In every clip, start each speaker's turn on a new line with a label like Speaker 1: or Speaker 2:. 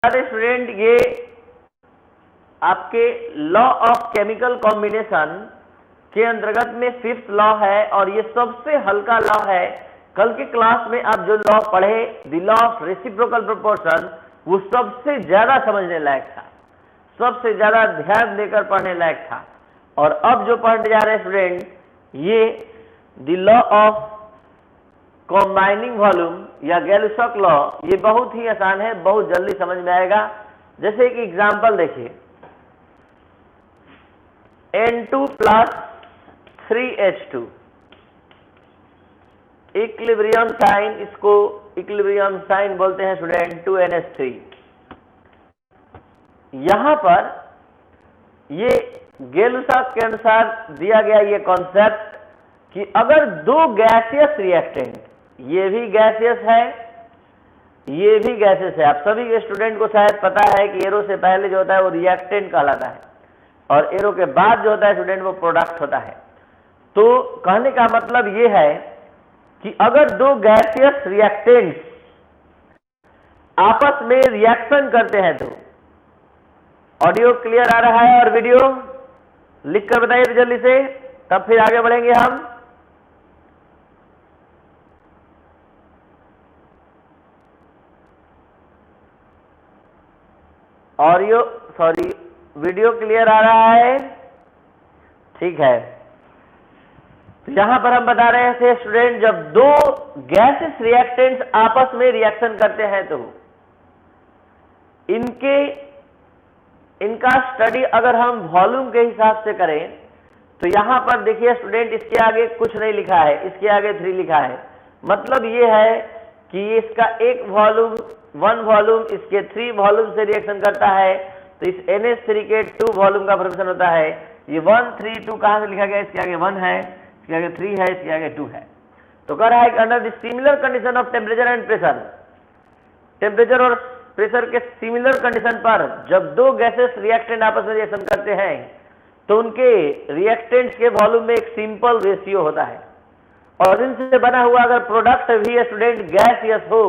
Speaker 1: अरे स्टूडेंट, ये आपके लॉ ऑफ केमिकल कॉम्बिनेशन के अंतर्गत में 5th लॉ है और ये सबसे हल्का लॉ है। कल के क्लास में आप जो लॉ पढ़े, the law of reciprocal proportion, वो सबसे ज्यादा समझने लायक था, सबसे ज्यादा ध्यान देकर पढ़ने लायक था। और अब जो पढ़ने जा रहे हैं स्टूडेंट, ये the law of combining volume या गैल-लॉक लॉ, ये बहुत ही आसान है, बहुत जल्दी समझ में आएगा। जैसे कि एग्जांपल देखिए, N2 plus 3H2 equilibrium sign, इसको इक्विलिब्रियम साइन बोलते हैं स्टूडेंट, 2NH3। यहां पर ये गैल-लॉक के अनुसार दिया गया ये कॉन्सेप्ट कि अगर दो गैसियस रिएक्टेंट, ये भी गैसियस है, ये भी गैसियस है। आप सभी के स्टूडेंट को शायद पता है कि एरो से पहले जो होता है वो रिएक्टेंट कहलाता है और एरो के बाद जो होता है स्टूडेंट वो प्रोडक्ट होता है। तो कहने का मतलब ये है कि अगर दो गैसियस रिएक्टेंट्स आपस में रिएक्शन करते हैं तो, ऑडियो क्लियर आ रहा है और वीडियो लिखकर बताइए जल्दी से, तब फिर आगे बढ़ेंगे हम। ऑडियो सॉरी वीडियो क्लियर आ रहा है? ठीक है। तो यहां पर हम बता रहे थे स्टूडेंट, जब दो गैसेस रिएक्टेंट्स आपस में रिएक्शन करते हैं तो इनका स्टडी अगर हम वॉल्यूम के हिसाब से करें तो यहां पर देखिए स्टूडेंट, इसके आगे कुछ नहीं लिखा है, इसके आगे 3 लिखा है। मतलब ये है कि इसका एक वॉल्यूम 1 वॉल्यूम इसके 3 वॉल्यूम से रिएक्शन करता है, तो इस NH3 के 2 वॉल्यूम का फॉर्मेशन होता है। ये 1 3 2 कहां से लिखा गया? इसके आगे 1 है, इसके आगे 3 है, इसके आगे 2 है। तो कह रहा है कि under the similar condition of temperature and pressure, temperature और प्रेशर के सिमिलर कंडीशन पर जब दो गैसेस रिएक्टेंट आपस में रिएक्शन करते हैं तो उनके रिएक्टेंट्स के वॉल्यूम में एक सिंपल रेशियो होता है और इनसे बना हुआ अगर प्रोडक्ट भी स्टूडेंट गैसियस हो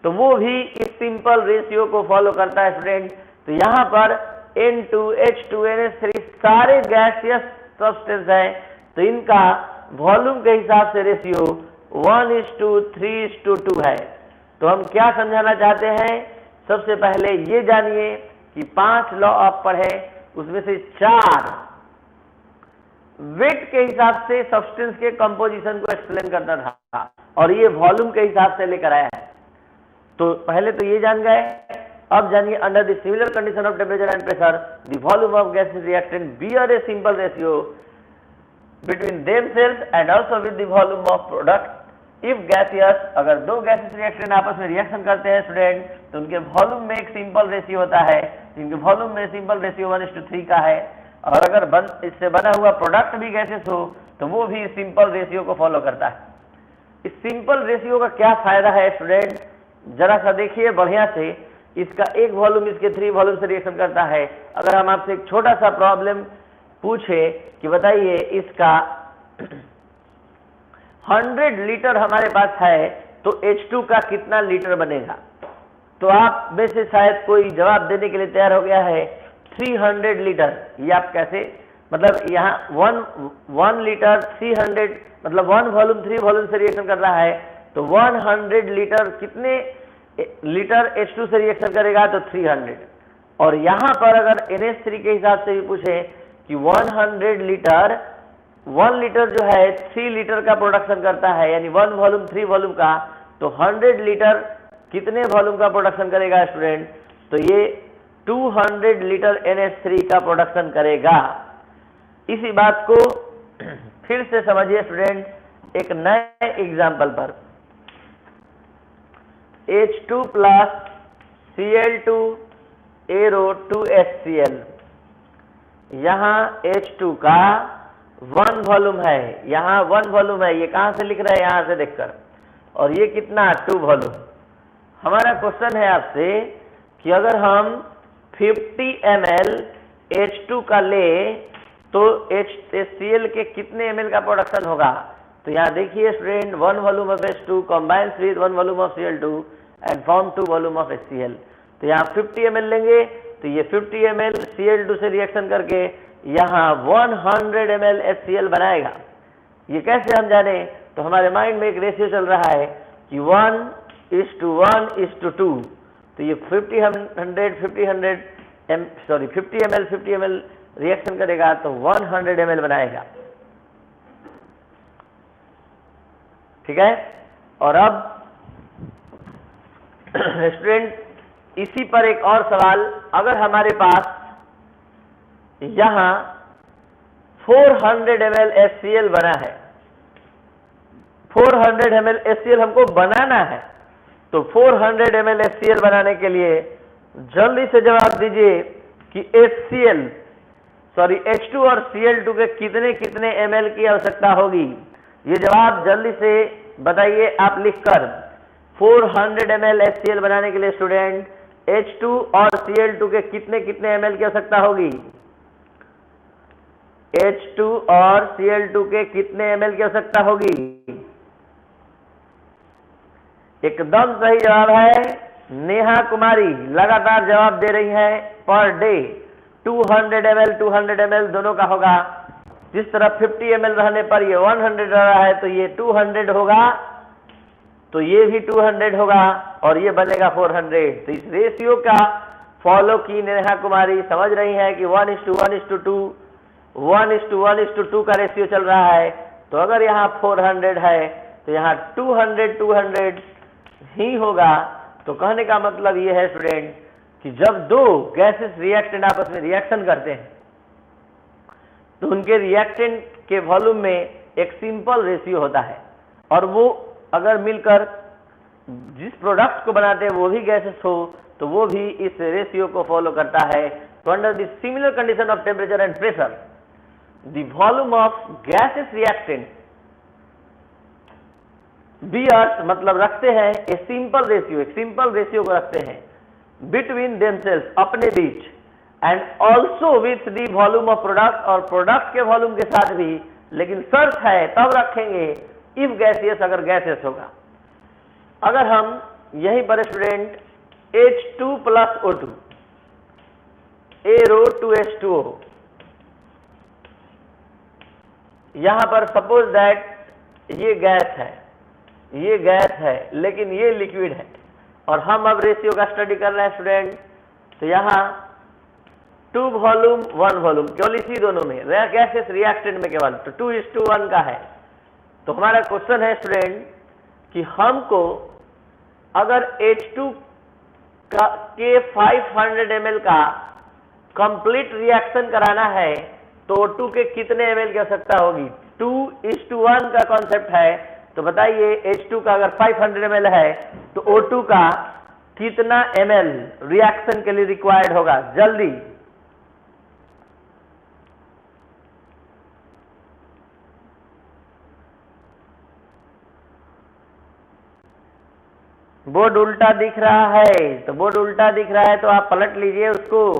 Speaker 1: तो वो भी इस सिंपल रेशियो को फॉलो करता है स्टूडेंट। तो यहां पर N2 H2 NH3 सारे गैसियस सब्सटेंस हैं, तो इनका वॉल्यूम के हिसाब से रेशियो 1:3:2 है। तो हम क्या समझाना चाहते हैं? सबसे पहले ये जानिए कि 5 लॉ आप पढ़े, उसमें से 4 वेट के हिसाब से सब्सटेंस के कंपोजिशन को एक्सप्लेन करता था और ये वॉल्यूम के हिसाब से लेकर आया है। तो पहले तो ये जान गए। अब जानिए, under the similar condition of temperature and pressure the volume of gases reactant bear a simple ratio between themselves and also with the volume of product. If gaseous, अगर दो गैसेस रिएक्टेंट आपस में रिएक्शन करते हैं student तो उनके volume में एक सिंपल रेशियो होता है, जिनके वॉल्यूम में सिंपल रेशियो 1:3 का है। और अगर इससे बना हुआ प्रोडक्ट भी गैसेस हो तो वो भी सिंपल रेशियो को फॉलो करता है। इस सिंपल रेशियो का क्या फायदा है स्टूडेंट? जरा सा देखिए बढ़िया से। इसका एक वॉल्यूम इसके 3 वॉल्यूम से रिएक्शन करता है। अगर हम आपसे एक छोटा सा प्रॉब्लम पूछे कि बताइए इसका 100 लीटर हमारे पास है तो H2 का कितना लीटर बनेगा, तो आप में से शायद कोई जवाब देने के लिए तैयार हो गया है 300 लीटर। ये आप कैसे, मतलब यहाँ 1 लीटर 300, मतलब 1 वॉल्यूम 3 वॉल्यूम से रिएक्शन कर रहा है तो 100 लीटर कितने लीटर H2 से रिएक्शन करेगा? तो 300। और यहाँ पर अगर NH3 के हिसाब से भी पूछे कि 100 लीटर 1 लीटर जो है 3 लीटर का प्रोडक्शन करता है, यानी 1 वॉल्यूम 3 वॉल्यूम का, तो 100 लीटर कितने वॉल्यूम का प्रोडक्शन करेगा स्टूडेंट? तो ये 200 लीटर NH3 का प्रोडक्शन करेगा। इसी बात को फिर से समझिए स्टूडेंट एक नए एग्जाम्पल पर। H2 plus Cl2 arrow 2HCl, यहां H2 का 1 वॉल्यूम है, यहाँ 1 वॉल्यूम है। ये कहां से लिख रहे हैं? यहां से देखकर। और ये कितना? 2 वॉल्यूम। हमारा क्वेश्चन है आपसे कि अगर हम 50 ml H2 का ले तो HCl के कितने ml का प्रोडक्शन होगा? तो यहाँ देखिए student, 1 volume of H2 combines with 1 volume of Cl2 and form 2 volume of HCl। तो यहाँ 50 ml लेंगे तो ये 50 ml Cl2 से रिएक्शन करके यहाँ 100 ml HCl बनाएगा। ये कैसे हम जाने? तो हमारे माइंड में एक रेशियो चल रहा है कि 1:1:2, तो ये 50 ml रिएक्शन करेगा तो 100 ml बनाएगा। ठीक है। और अब स्टूडेंट इसी पर एक और सवाल, अगर हमारे पास यहां 400 ml HCl बना है, 400 ml HCl हमको बनाना है, तो 400 ml HCl बनाने के लिए जल्दी से जवाब दीजिए कि H2 और Cl2 के कितने कितने ml की आवश्यकता होगी। ये जवाब जल्दी से बताइए आप लिखकर। 400 ml HCl बनाने के लिए स्टूडेंट H2 और Cl2 के कितने कितने ml की आवश्यकता होगी? H2 और Cl2 के कितने ml की आवश्यकता होगी? एकदम सही जवाब है नेहा कुमारी, लगातार जवाब दे रही है। पर डे 200 ml दोनों का होगा। जिस तरह 50 ml रहने पर ये 100 रहा है तो ये 200 होगा, तो ये भी 200 होगा और ये बनेगा 400। तो इस रेशियो का फॉलो की नेहा कुमारी, समझ रही है कि 1:1:2 1:1:2 का रेशियो चल रहा है। तो अगर यहाँ 400 है तो यहाँ 200 ही होगा। तो कहने का मतलब ये है स्टूडेंट कि जब दो गैसेस रिएक्टेंट आपस में रिएक्शन करते हैं तो उनके रिएक्टेंट के वॉल्यूम में एक सिंपल रेशियो होता है, और वो अगर मिलकर जिस प्रोडक्ट को बनाते हैं वो भी गैसेस हो तो वो भी इस रेशियो को फॉलो करता है। तो under the similar condition of temperature and pressure the volume of gases reactant bears, मतलब रखते हैं ए सिंपल रेशियो, एक सिंपल रेशियो को रखते हैं बिटवीन देमसेल्स, अपने बीच, and also with the volume of product, और प्रोडक्ट के वॉल्यूम के साथ भी। लेकिन शर्त है तब रखेंगे इफ गैसियस, अगर गैसियस होगा। अगर हम यहीं पर student H2 plus O2 A2H2O, यहां पर सपोज दैट ये गैस है, ये गैस है लेकिन ये लिक्विड है, और हम अब रेशियो का स्टडी कर रहे हैं स्टूडेंट। तो यहां 2 वॉल्यूम 1 वॉल्यूम, केवल इसी दोनों में गैसेस रिएक्टेंट में केवल तो 2:1 का है। तो हमारा क्वेश्चन है स्टूडेंट कि हमको अगर H2 के 500 ml का कंप्लीट रिएक्शन कराना है तो O2 के कितने ml की आवश्यकता होगी? 2:1 का कॉन्सेप्ट है। तो बताइए H2 का अगर 500 ml है तो O2 का कितना ml रिएक्शन के लिए रिक्वायर्ड होगा? जल्दी बोर्ड उल्टा दिख रहा है, तो बोर्ड उल्टा दिख रहा है तो आप पलट लीजिए उसको।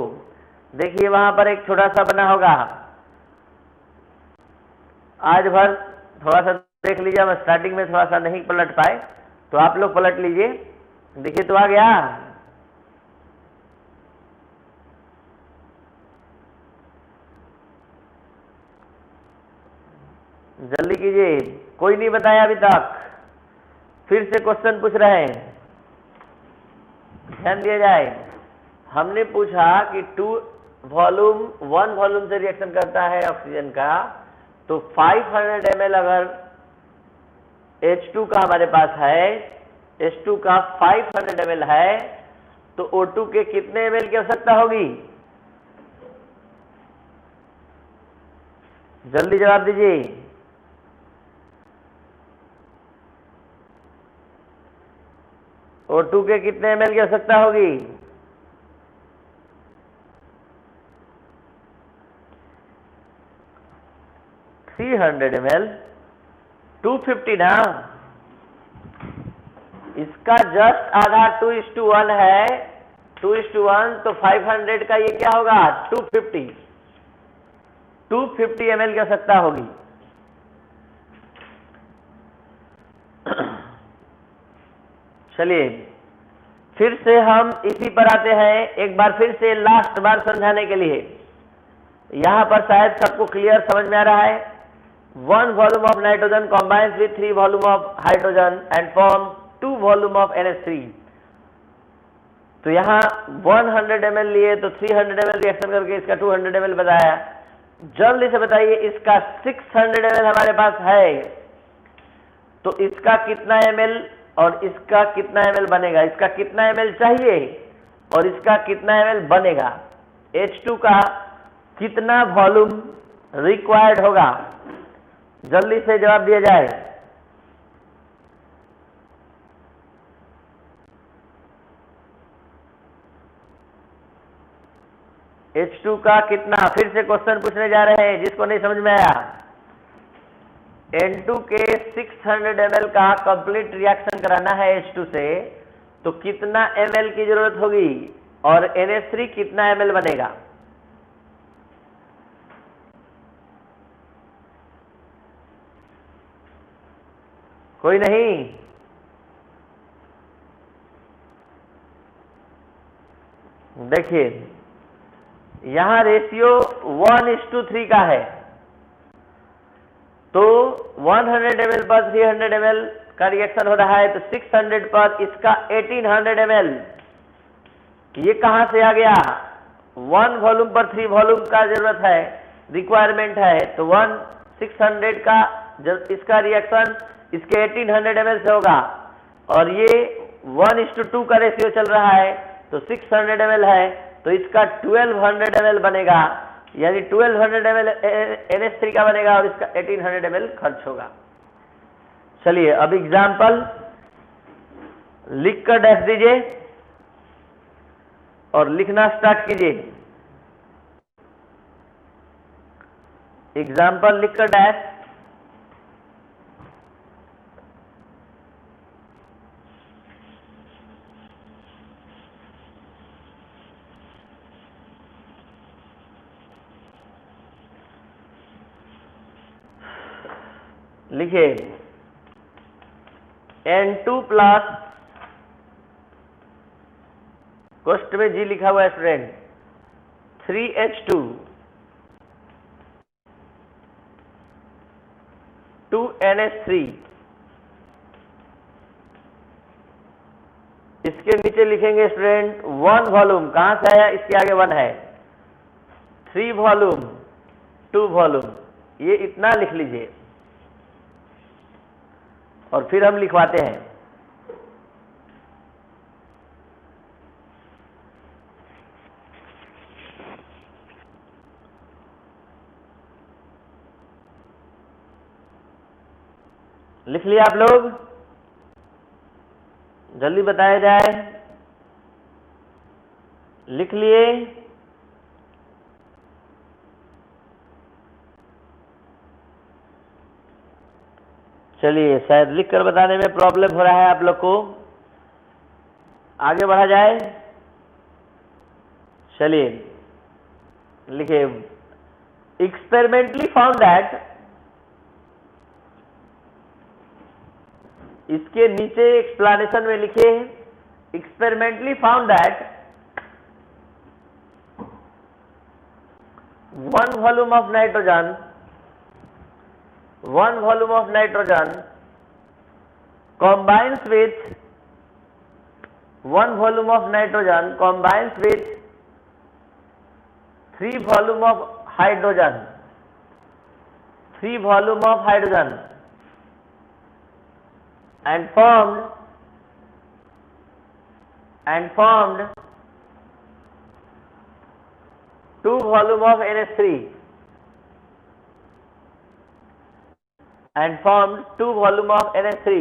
Speaker 1: देखिए वहां पर एक छोटा सा बना होगा, आज भर थोड़ा सा देख लीजिए। मैं स्टार्टिंग में थोड़ा सा नहीं पलट पाए तो आप लोग पलट लीजिए। देखिए तो आ गया। जल्दी कीजिए, कोई नहीं बताया अभी तक। फिर से क्वेश्चन पूछ रहे हैं, ध्यान दिया जाए। हमने पूछा कि 1 वॉल्यूम से रिएक्शन करता है ऑक्सीजन का, तो 500 ml अगर H2 का हमारे पास है, H2 का 500 ml है, तो O2 के कितने ml की आवश्यकता होगी? जल्दी जवाब दीजिए। O2 के कितने ml की आवश्यकता होगी? ml 250 ना, इसका जस्ट आधा 2:1 है। 2:1 तो 500 का ये क्या होगा? 250 ml की आवश्यकता होगी। चलिए फिर से हम इसी पर आते हैं, एक बार फिर से लास्ट बार समझाने के लिए। यहां पर शायद सबको क्लियर समझ में आ रहा है। 1 volume of nitrogen combines with 3 volume of hydrogen and form 2 volume of NH3। तो यहाँ 100 ml लिए तो 300 ml रिएक्शन करके इसका 200 ml बताया। जल्दी से बताइए, इसका 600 ml हमारे पास है, तो इसका कितना ml और इसका कितना ml बनेगा? इसका कितना ml चाहिए और इसका कितना ml बनेगा? H2 का कितना वॉल्यूम रिक्वायर्ड होगा? जल्दी से जवाब दिया जाए। H2 का कितना? फिर से क्वेश्चन पूछने जा रहे हैं जिसको नहीं समझ में आया। N2 के 600 ml का कंप्लीट रिएक्शन कराना है H2 से, तो कितना ml की जरूरत होगी और NH3 कितना ml बनेगा? कोई नहीं? देखिए यहां रेशियो 1:3 का है, तो 100 ml पर 300 ml का रिएक्शन हो रहा है, तो 600 पर इसका 1800 ml। ये कहां से आ गया? 1 वॉल्यूम पर 3 वॉल्यूम का जरूरत है, रिक्वायरमेंट है, तो 600 का इसका रिएक्शन इसके 1800 ml से होगा, और ये 1:2 का रेशियो चल रहा है, तो 600 ml है, तो इसका 1200 ml बनेगा, यानी 1200 ml NH3 का बनेगा और इसका 1800 ml खर्च होगा। चलिए अब एग्जाम्पल लिख कर डैश दीजिए और लिखना स्टार्ट कीजिए। एग्जाम्पल लिख कर डैश। लिखिए N2 प्लस, कोष्ट में जी लिखा हुआ है स्टूडेंट, 3H2 2NH3। इसके नीचे लिखेंगे स्टूडेंट 1 वॉल्यूम, कहां से आया? इसके आगे 1 है, 3 वॉल्यूम 2 वॉल्यूम, ये इतना लिख लीजिए और फिर हम लिखवाते हैं। लिख लिया आप लोग? जल्दी बताया जाए। लिख लिए? चलिए, शायद लिख कर बताने में प्रॉब्लम हो रहा है आप लोग को, आगे बढ़ा जाए। चलिए लिखिए, एक्सपेरिमेंटली फाउंड दैट, इसके नीचे एक्सप्लेनेशन में लिखे experimentally found that 1 volume of nitrogen, 1 volume of nitrogen combines with 1 volume of nitrogen combines with 3 volume of hydrogen, 3 volume of hydrogen and formed 2 volume of NH3 and formed 2 volume of NH3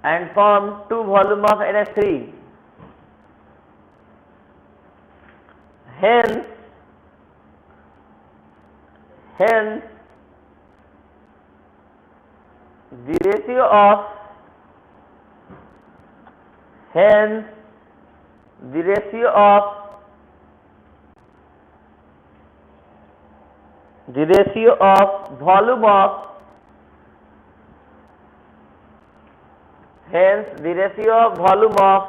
Speaker 1: and formed 2 volume of NH3. Hence the ratio of volume of hence the ratio of volume of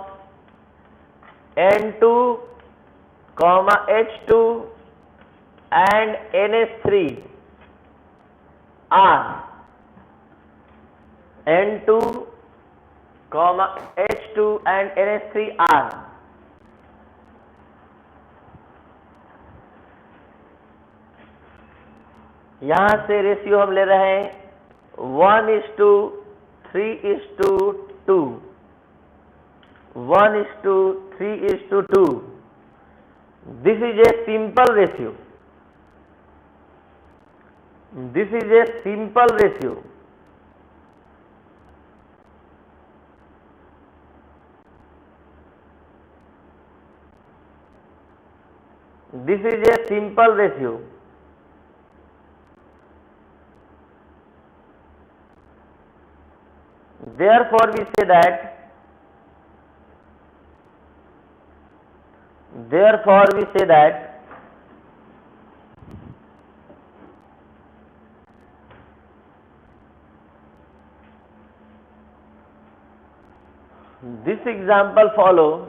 Speaker 1: N2, H2 and NH3 are N2, H2 and NH3 are यहां से ratio हम ले रहे हैं 1:3:2, 1:3:2. This is a simple ratio. This is a simple ratio. This is a simple ratio. Therefore we say that this example follow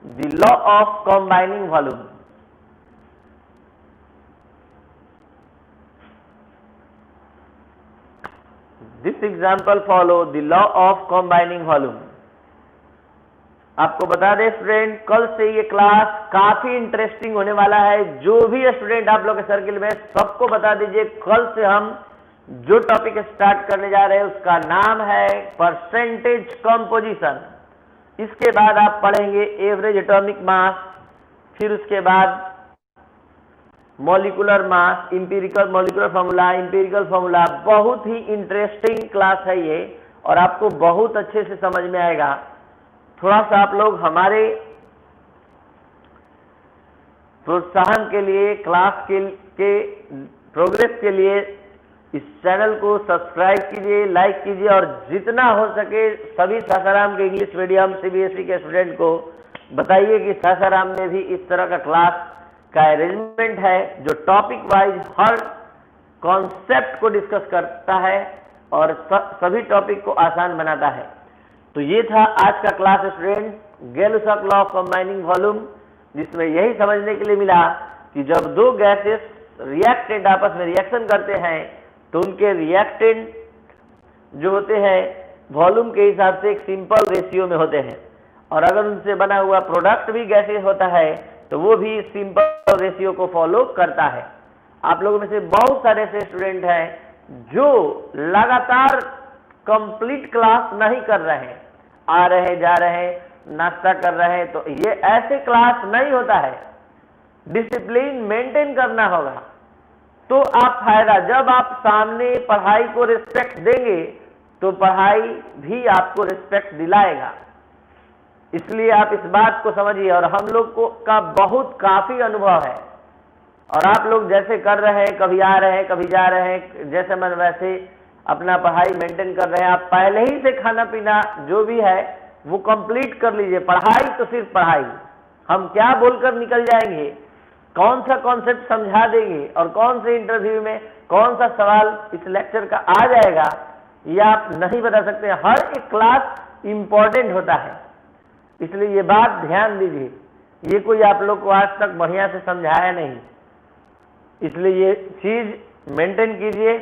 Speaker 1: the law of combining volume. This example follow the law of combining volume. आपको बता दें student, कल से ये class काफी interesting होने वाला है। जो भी स्टूडेंट आप लोग के सर्किल में, सबको बता दीजिए कल से हम जो टॉपिक स्टार्ट करने जा रहे हैं उसका नाम है परसेंटेज कंपोजिशन। इसके बाद आप पढ़ेंगे एवरेज एटॉमिक मास, फिर उसके बाद molecular mass, empirical molecular formula, empirical formula. बहुत ही इंटरेस्टिंग क्लास है ये और आपको बहुत अच्छे से समझ में आएगा। थोड़ा सा आप लोग हमारे प्रोत्साहन के लिए, क्लास के प्रोग्रेस के लिए इस चैनल को सब्सक्राइब कीजिए, लाइक कीजिए और जितना हो सके सभी सासाराम के इंग्लिश मीडियम CBSE के स्टूडेंट को बताइए कि सासाराम में भी इस तरह का क्लास का अरेंजमेंट है जो टॉपिक वाइज हर कॉन्सेप्ट को डिस्कस करता है और सभी टॉपिक को आसान बनाता है। तो ये था आज का class student, Gay Lussac law of combining volume, जिसमें यही समझने के लिए मिला कि जब दो गैसेस रिएक्टेंट आपस में रिएक्शन करते हैं तो उनके रिएक्टेंट जो होते हैं वॉल्यूम के हिसाब से एक सिंपल रेशियो में होते हैं, और अगर उनसे बना हुआ प्रोडक्ट भी गैसेस होता है तो वो भी सिंपल रेशियो को फॉलो करता है। आप लोगों में से बहुत सारे ऐसे स्टूडेंट हैं जो लगातार कंप्लीट क्लास नहीं कर रहे हैं, आ रहे जा रहे, नाश्ता कर रहे हैं, तो ये ऐसे क्लास नहीं होता है। डिसिप्लिन मेंटेन करना होगा तो आप फायदा, जब आप सामने पढ़ाई को रिस्पेक्ट देंगे तो पढ़ाई भी आपको रिस्पेक्ट दिलाएगा। इसलिए आप इस बात को समझिए, और हम लोग को का बहुत काफी अनुभव है और आप लोग जैसे कर रहे हैं, कभी आ रहे हैं कभी जा रहे हैं, जैसे मन वैसे अपना पढ़ाई मेंटेन कर रहे हैं। आप पहले ही से खाना पीना जो भी है वो कंप्लीट कर लीजिए। पढ़ाई तो सिर्फ पढ़ाई, हम क्या बोलकर निकल जाएंगे, कौन सा कॉन्सेप्ट समझा देंगे और कौन से इंटरव्यू में कौन सा सवाल इस लेक्चर का आ जाएगा, ये आप नहीं बता सकते। हर एक क्लास इंपॉर्टेंट होता है, इसलिए ये बात ध्यान दीजिए। ये कोई आप लोग को आज तक बढ़िया से समझाया नहीं, इसलिए ये चीज मेंटेन कीजिए।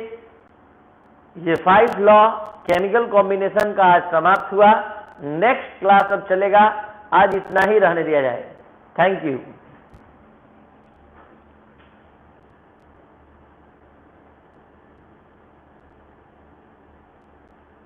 Speaker 1: ये 5 लॉ केमिकल कॉम्बिनेशन का आज समाप्त हुआ। नेक्स्ट क्लास अब चलेगा, आज इतना ही रहने दिया जाए। Thank you.